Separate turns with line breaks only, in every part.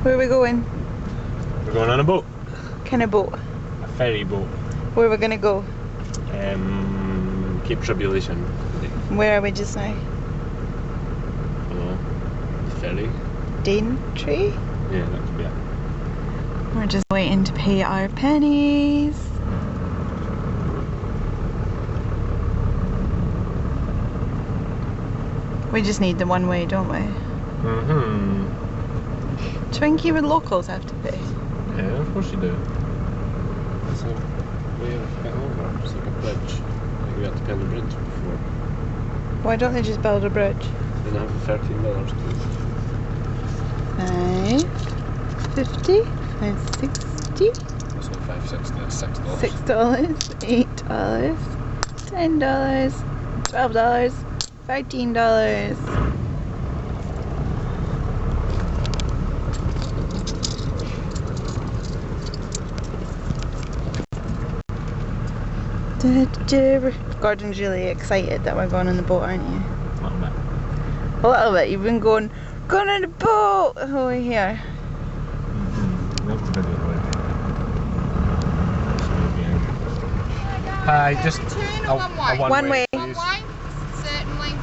Where are we going?
We're going on a boat.
What kind of boat?
A ferry boat.
Where are we gonna go?
Cape Tribulation.
Where are we just now?
Hello. The ferry.
Daintree?
Yeah, that could be it.
We're just waiting to pay our pennies. We just need the one way, don't we?
Mm-hmm.
Do you think even locals have to pay?
Yeah, of course you do. It's a way of getting over. It's like a bridge. Like we had to pay on the bridge before.
Why don't they just build a bridge?
Then I have $13 too.
$5.50, $5.60,
That's not $5.60, that's $6.
$6, $8, $10, $12, $13. Gordon's really excited that we're going on the boat, aren't you?
A little bit.
A little bit. You've been going on the boat over here.
That's a video Hi, just a one way.
One way.
Certainly.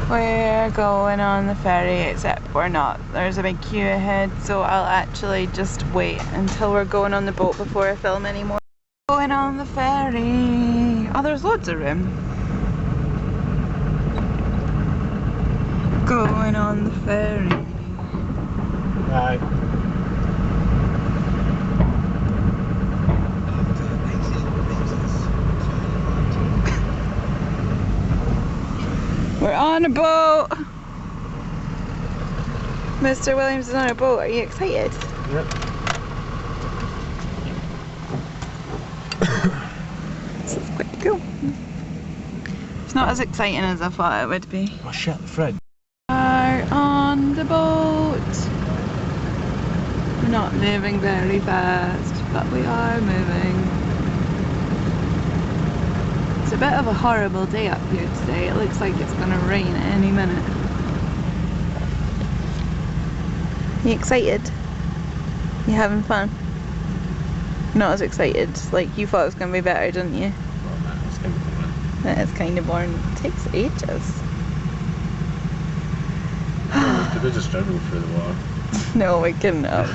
We're going on the ferry, except we're not. There's a big queue ahead, so I'll actually just wait until we're going on the boat before I film anymore. Going on the ferry. Oh, there's loads of room. Going on the ferry.
Hi.
We're on a boat. Mr. Williams is on a boat. Are you excited?
Yep.
This is quite cool. It's not as exciting as I thought it would be.
Oh shit, the fridge.
We are on the boat. We're not moving very fast, but we are moving. It's a bit of a horrible day up here today. It looks like it's gonna rain at any minute. You excited? You having fun? Not as excited. Like you thought it was gonna be better, didn't you?
Well, man, it's kind of boring.
That is kind of boring. It takes ages.
Could have just driven through the water.
No, we couldn't have.